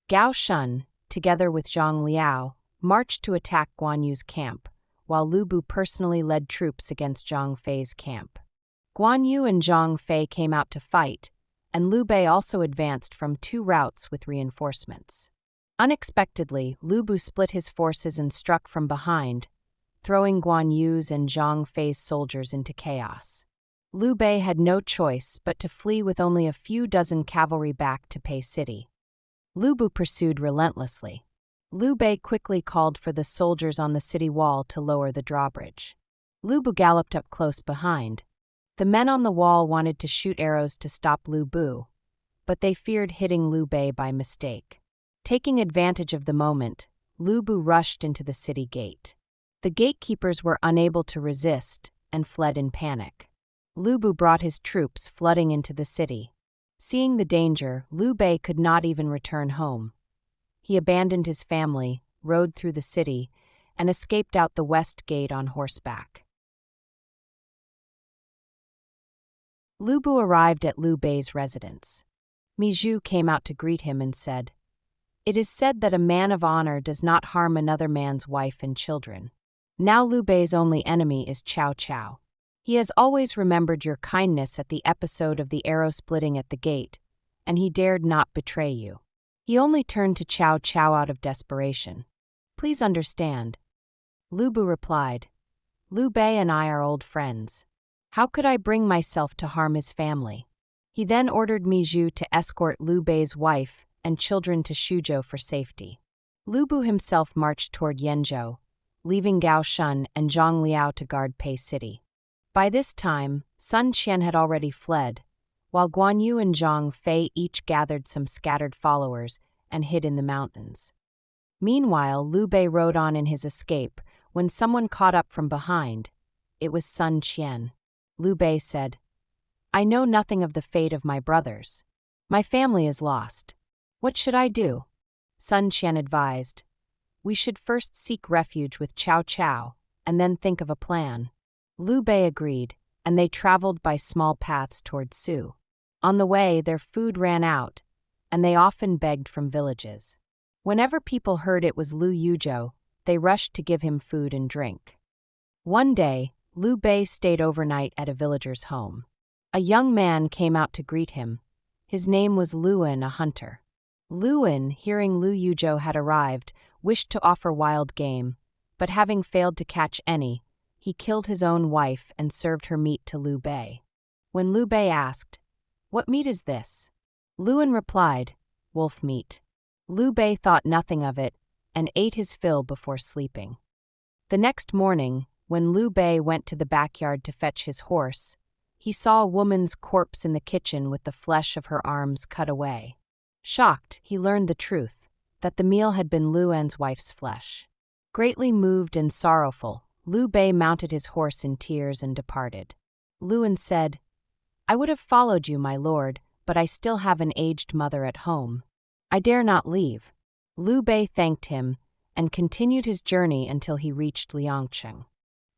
Gao Shun, together with Zhang Liao, marched to attack Guan Yu's camp, while Liu Bei personally led troops against Zhang Fei's camp. Guan Yu and Zhang Fei came out to fight, and Liu Bei also advanced from 2 routes with reinforcements. Unexpectedly, Liu Bei split his forces and struck from behind, throwing Guan Yu's and Zhang Fei's soldiers into chaos. Liu Bei had no choice but to flee with only a few dozen cavalry back to Pei City. Liu Bei pursued relentlessly. Liu Bei quickly called for the soldiers on the city wall to lower the drawbridge. Liu Bei galloped up close behind. The men on the wall wanted to shoot arrows to stop Liu Bei, but they feared hitting Liu Bei by mistake. Taking advantage of the moment, Liu Bei rushed into the city gate. The gatekeepers were unable to resist and fled in panic. Liu Bei brought his troops flooding into the city. Seeing the danger, Liu Bei could not even return home. He abandoned his family, rode through the city, and escaped out the west gate on horseback. Liu Bei arrived at Liu Bei's residence. Mi Zhu came out to greet him and said, "It is said that a man of honor does not harm another man's wife and children. Now Liu Bei's only enemy is Cao Cao. He has always remembered your kindness at the episode of the arrow splitting at the gate, and he dared not betray you. He only turned to Cao Cao out of desperation. Please understand." Liu Bei replied, "Liu Bei and I are old friends. How could I bring myself to harm his family?" He then ordered Mi Zhu to escort Liu Bei's wife and children to Shuzhou for safety. Liu Bei himself marched toward Yanzhou, leaving Gao Shun and Zhang Liao to guard Pei City. By this time, Sun Qian had already fled, while Guan Yu and Zhang Fei each gathered some scattered followers and hid in the mountains. Meanwhile, Liu Bei rode on in his escape when someone caught up from behind. It was Sun Qian. Liu Bei said, "I know nothing of the fate of my brothers. My family is lost. What should I do?" Sun Qian advised, "We should first seek refuge with Cao Cao, and then think of a plan." Liu Bei agreed, and they traveled by small paths toward Su. On the way, their food ran out, and they often begged from villages. Whenever people heard it was Liu Yuzhou, they rushed to give him food and drink. One day, Liu Bei stayed overnight at a villager's home. A young man came out to greet him. His name was Luan, a hunter. Luan, hearing Liu Yuzhou had arrived, wished to offer wild game, but having failed to catch any, he killed his own wife and served her meat to Liu Bei. When Liu Bei asked, "What meat is this?" Luan replied, "Wolf meat." Liu Bei thought nothing of it and ate his fill before sleeping. The next morning, when Liu Bei went to the backyard to fetch his horse, he saw a woman's corpse in the kitchen with the flesh of her arms cut away. Shocked, he learned the truth, that the meal had been Luan's wife's flesh. Greatly moved and sorrowful, Liu Bei mounted his horse in tears and departed. Luan said, "I would have followed you, my lord, but I still have an aged mother at home. I dare not leave." Liu Bei thanked him and continued his journey until he reached Liangcheng.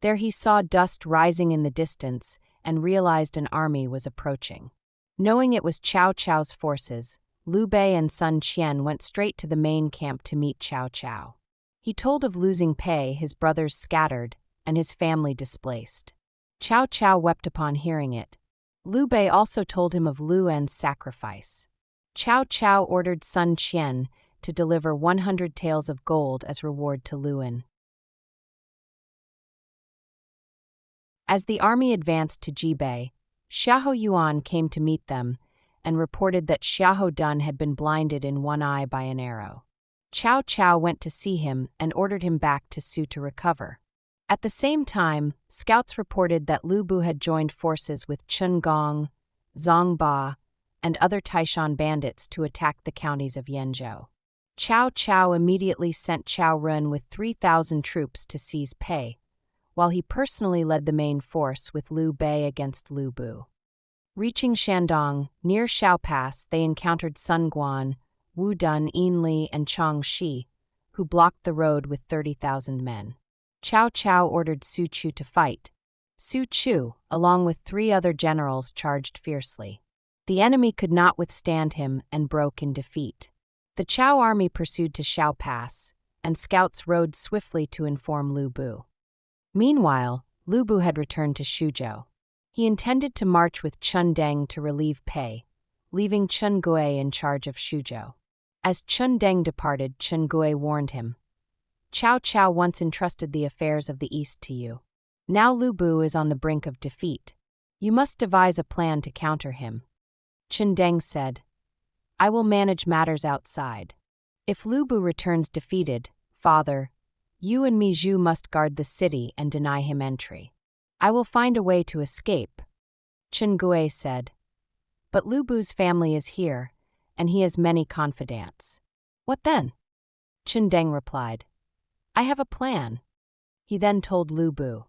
There he saw dust rising in the distance and realized an army was approaching. Knowing it was Cao Cao's forces, Liu Bei and Sun Qian went straight to the main camp to meet Cao Cao. He told of losing Pei, his brothers scattered, and his family displaced. Cao Cao wept upon hearing it. Liu Bei also told him of Luan's sacrifice. Cao Cao ordered Sun Qian to deliver 100 taels of gold as reward to Luan. As the army advanced to Jibei, Xiahou Yuan came to meet them and reported that Xiahou Dun had been blinded in one eye by an arrow. Cao Cao went to see him and ordered him back to Su to recover. At the same time, scouts reported that Liu Bei had joined forces with Chun Gong, Zhang Ba, and other Taishan bandits to attack the counties of Yanzhou. Cao Cao immediately sent Cao Ren with 3,000 troops to seize Pei, while he personally led the main force with Liu Bei against Liu Bei. Reaching Shandong, near Shao Pass, they encountered Sun Guan, Wu Dun, Yin Li, and Chang Shi, who blocked the road with 30,000 men. Cao Cao ordered Su Chu to fight. Su Chu, along with 3 other generals, charged fiercely. The enemy could not withstand him and broke in defeat. The Cao army pursued to Xiao Pass, and scouts rode swiftly to inform Liu Bei. Meanwhile, Liu Bei had returned to Xuzhou. He intended to march with Chen Deng to relieve Pei, leaving Chen Gui in charge of Xuzhou. As Chen Deng departed, Chen Gui warned him, "Cao Cao once entrusted the affairs of the East to you. Now Liu Bei is on the brink of defeat. You must devise a plan to counter him." Chen Deng said, "I will manage matters outside. If Liu Bei returns defeated, father, you and Mijou must guard the city and deny him entry. I will find a way to escape." Chen Gui said, "But Liu Bei's family is here, and he has many confidants." "What then?" Chen Deng replied, "I have a plan." He then told Liu Bei,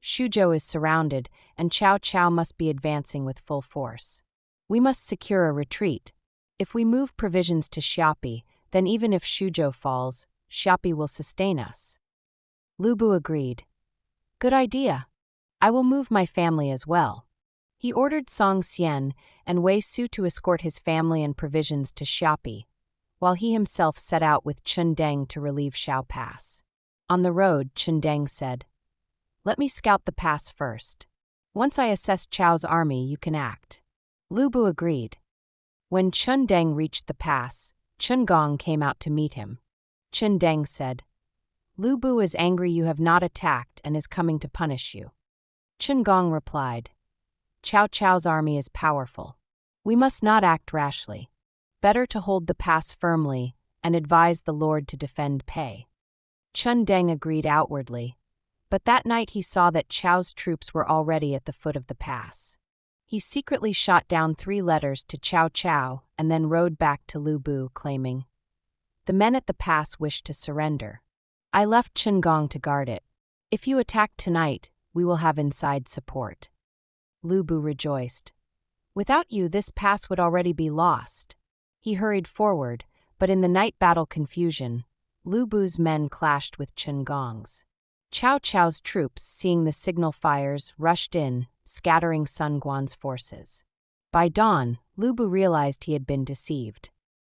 "Xuzhou is surrounded, and Cao Cao must be advancing with full force. We must secure a retreat. If we move provisions to Xiapi, then even if Xuzhou falls, Xiapi will sustain us." Liu Bei agreed. "Good idea. I will move my family as well." He ordered Song Xian and Wei Su to escort his family and provisions to Xiapi, while he himself set out with Chen Deng to relieve Xiao Pass. On the road, Chen Deng said, "Let me scout the pass first. Once I assess Chao's army, you can act." Liu Bei agreed. When Chen Deng reached the pass, Chen Gong came out to meet him. Chen Deng said, "Liu Bei is angry you have not attacked and is coming to punish you." Chen Gong replied, "Cao Cao's army is powerful. We must not act rashly. Better to hold the pass firmly and advise the Lord to defend Pei." Chen Deng agreed outwardly, but that night he saw that Chao's troops were already at the foot of the pass. He secretly shot down 3 letters to Cao Cao and then rode back to Liu Bei, claiming, "The men at the pass wish to surrender. I left Chen Gong to guard it. If you attack tonight, we will have inside support." Liu Bei rejoiced. "Without you, this pass would already be lost." He hurried forward, but in the night battle confusion, Liu Bei's men clashed with Chen Gong's. Cao Cao's troops, seeing the signal fires, rushed in, scattering Sun Guan's forces. By dawn, Liu Bei realized he had been deceived.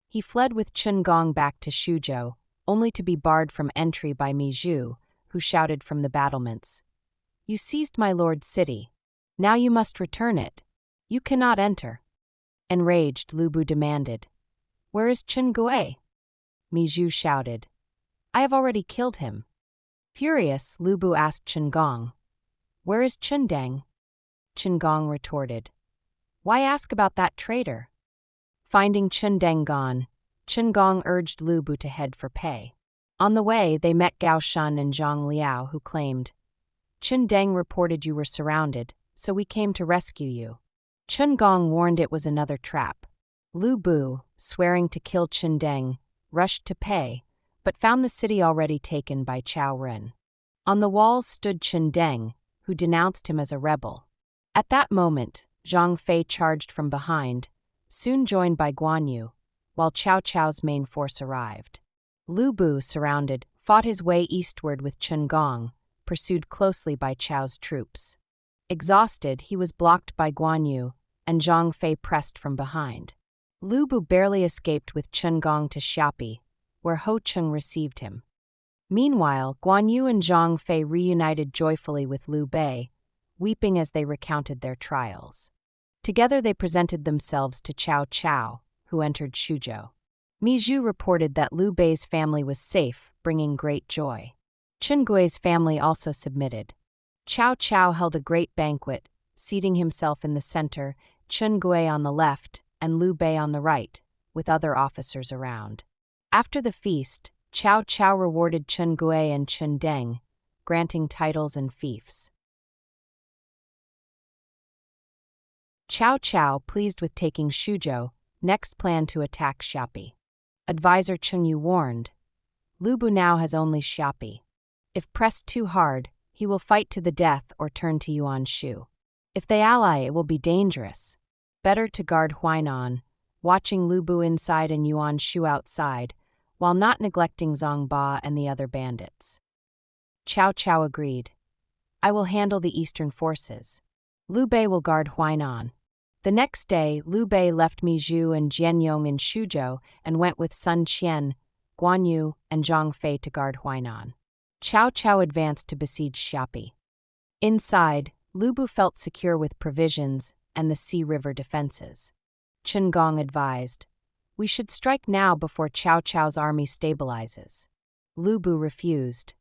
He fled with Chen Gong back to Xuzhou, only to be barred from entry by Mijou, who shouted from the battlements, "You seized my lord's city. Now you must return it. You cannot enter." Enraged, Liu Bei demanded, "Where is Chen Gui?" Mijou shouted, "I have already killed him." Furious, Liu Bei asked Chen Gong, "Where is Chen Deng?" Chen Gong retorted, "Why ask about that traitor?" Finding Chen Deng gone, Chen Gong urged Liu Bei to head for Pei. On the way, they met Gao Shun and Zhang Liao, who claimed, "Chen Deng reported you were surrounded, so we came to rescue you." Chen Gong warned it was another trap. Liu Bei, swearing to kill Chen Deng, rushed to Pei, but found the city already taken by Cao Ren. On the walls stood Chen Deng, who denounced him as a rebel. At that moment, Zhang Fei charged from behind, soon joined by Guan Yu, while Cao Cao's main force arrived. Liu Bei, surrounded, fought his way eastward with Chen Gong, pursued closely by Chao's troops. Exhausted, he was blocked by Guan Yu, and Zhang Fei pressed from behind. Liu Bei barely escaped with Chen Gong to Xiapi, where Ho Cheng received him. Meanwhile, Guan Yu and Zhang Fei reunited joyfully with Liu Bei, weeping as they recounted their trials. Together they presented themselves to Cao Cao, who entered Xuzhou. Mijou reported that Liu Bei's family was safe, bringing great joy. Chen Gui's family also submitted. Cao Cao held a great banquet, seating himself in the center, Chen Gui on the left, and Liu Bei on the right, with other officers around. After the feast, Cao Cao rewarded Chen Gui and Chen Deng, granting titles and fiefs. Cao Cao, pleased with taking Xuzhou, next planned to attack Xiapi. Advisor Cheng Yu warned, "Liu Bei now has only Xiapi. If pressed too hard, he will fight to the death or turn to Yuan Shu. If they ally, it will be dangerous. Better to guard Huainan, watching Liu Bei inside and Yuan Shu outside, while not neglecting Zhang Ba and the other bandits." Cao Cao agreed. "I will handle the eastern forces. Liu Bei will guard Huainan." The next day, Liu Bei left Mizhu and Jianyong in Shuzhou and went with Sun Qian, Guan Yu, and Zhang Fei to guard Huainan. Cao Cao advanced to besiege Xiapi. Inside, Liu Bu felt secure with provisions and the Sea River defenses. Chen Gong advised, "We should strike now before Cao Cao's army stabilizes." Liu Bu refused.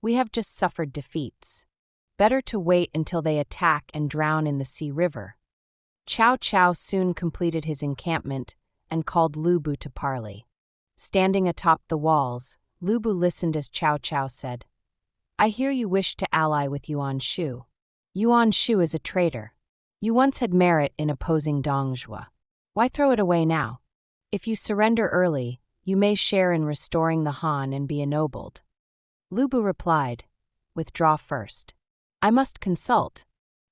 "We have just suffered defeats. Better to wait until they attack and drown in the Sea River." Cao Cao soon completed his encampment and called Liu Bu to parley. Standing atop the walls, Liu Bu listened as Cao Cao said, "I hear you wish to ally with Yuan Shu. Yuan Shu is a traitor. You once had merit in opposing Dong Zhuo. Why throw it away now? If you surrender early, you may share in restoring the Han and be ennobled." Liu Bu replied, "Withdraw first. I must consult."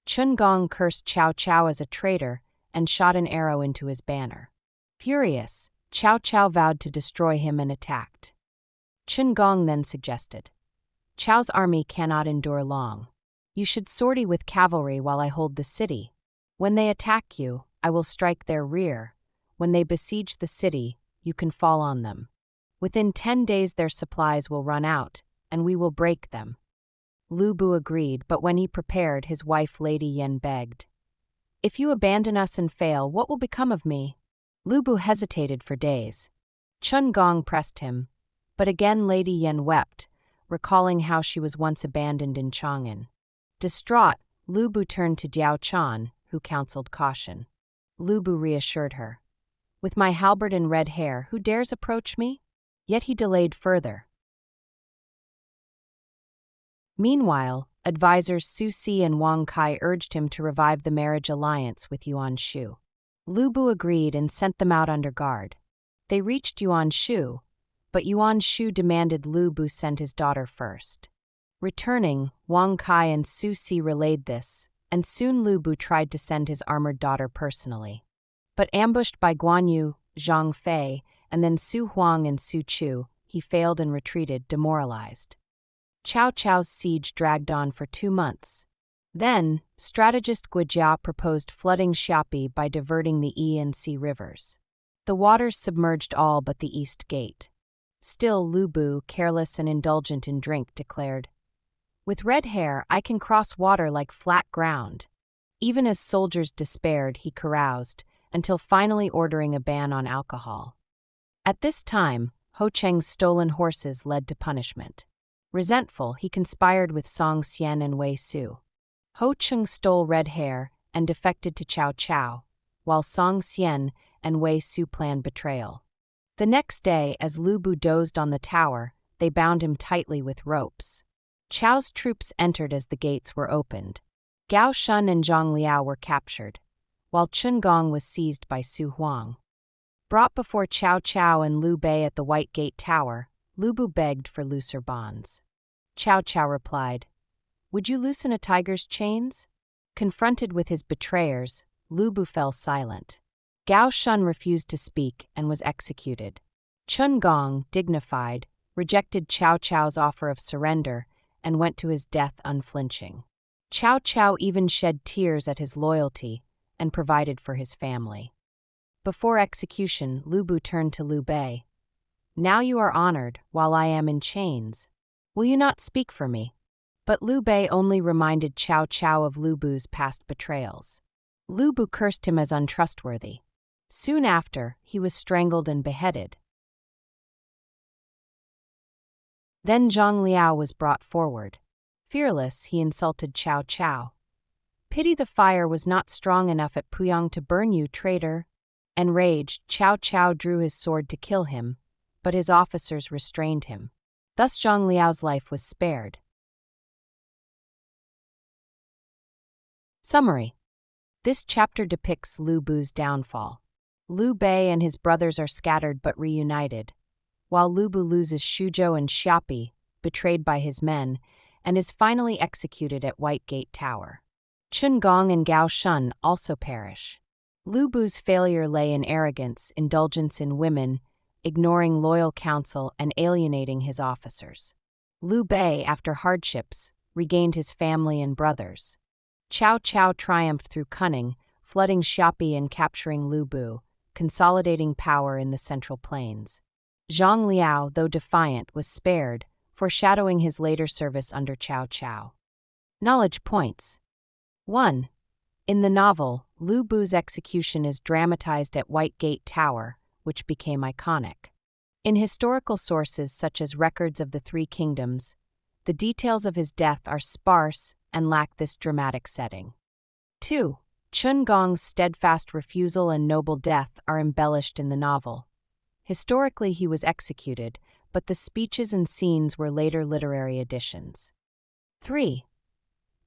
Chen Gong cursed Cao Cao as a traitor and shot an arrow into his banner. Furious, Cao Cao vowed to destroy him and attacked. Chen Gong then suggested, "Cao's army cannot endure long. You should sortie with cavalry while I hold the city. When they attack you, I will strike their rear. When they besiege the city, you can fall on them. Within 10 days their supplies will run out, and we will break them." Liu Bu agreed, but when he prepared, his wife Lady Yan begged, "If you abandon us and fail, what will become of me?" Liu Bu hesitated for days. Chen Gong pressed him, but again Lady Yan wept, recalling how she was once abandoned in Chang'an. Distraught, Liu Bu turned to Jiao Chan, who counseled caution. Liu Bu reassured her, "With my halberd and red hair, who dares approach me?" Yet he delayed further. Meanwhile, advisors Su Si and Wang Kai urged him to revive the marriage alliance with Yuan Shu. Liu Bu agreed and sent them out under guard. They reached Yuan Shu, but Yuan Shu demanded Liu Bu send his daughter first. Returning, Wang Kai and Su Si relayed this, and soon Liu Bu tried to send his armored daughter personally. But ambushed by Guan Yu, Zhang Fei, and then Su Huang and Su Chu, he failed and retreated, demoralized. Cao Cao's siege dragged on for 2 months. Then, strategist Guijia proposed flooding Xiapi by diverting the Yi and Sea rivers. The waters submerged all but the east gate. Still, Liu Bu, careless and indulgent in drink, declared, "With red hair, I can cross water like flat ground." Even as soldiers despaired, he caroused, until finally ordering a ban on alcohol. At this time, Ho Cheng's stolen horses led to punishment. Resentful, he conspired with Song Xian and Wei Su. Ho Cheng stole red hair and defected to Cao Cao, while Song Xian and Wei Su planned betrayal. The next day, as Liu Bu dozed on the tower, they bound him tightly with ropes. Cao's troops entered as the gates were opened. Gao Shun and Zhang Liao were captured, while Chen Gong was seized by Su Huang. Brought before Cao Cao and Liu Bei at the White Gate Tower, Liu Bu begged for looser bonds. Cao Cao replied, "Would you loosen a tiger's chains?" Confronted with his betrayers, Liu Bu fell silent. Gao Shun refused to speak and was executed. Chen Gong, dignified, rejected Cao Cao's offer of surrender and went to his death unflinching. Cao Cao even shed tears at his loyalty and provided for his family. Before execution, Liu Bu turned to Liu Bei. "Now you are honored, while I am in chains. Will you not speak for me?" But Liu Bei only reminded Cao Cao of Liu Bu's past betrayals. Liu Bu cursed him as untrustworthy. Soon after, he was strangled and beheaded. Then Zhang Liao was brought forward. Fearless, he insulted Cao Cao. "Pity the fire was not strong enough at Puyang to burn you, traitor." Enraged, Cao Cao drew his sword to kill him, but his officers restrained him. Thus Zhang Liao's life was spared. Summary. This chapter depicts Liu Bu's downfall. Liu Bei and his brothers are scattered but reunited, while Liu Bu loses Shuzhou and Xiapi, betrayed by his men, and is finally executed at White Gate Tower. Chen Gong and Gao Shun also perish. Liu Bu's failure lay in arrogance, indulgence in women, ignoring loyal counsel, and alienating his officers. Liu Bei, after hardships, regained his family and brothers. Cao Cao triumphed through cunning, flooding Xiapi and capturing Liu Bei, consolidating power in the Central Plains. Zhang Liao, though defiant, was spared, foreshadowing his later service under Cao Cao. Knowledge points. 1. In the novel, Liu Bei's execution is dramatized at White Gate Tower, which became iconic. In historical sources such as records of the Three Kingdoms, the details of his death are sparse and lack this dramatic setting. 2. Chun Gong's steadfast refusal and noble death are embellished in the novel. Historically, he was executed, but the speeches and scenes were later literary additions. 3.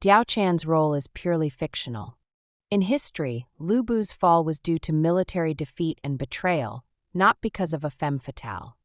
Diao Chan's role is purely fictional. In history, Liu Bei's fall was due to military defeat and betrayal, not because of a femme fatale.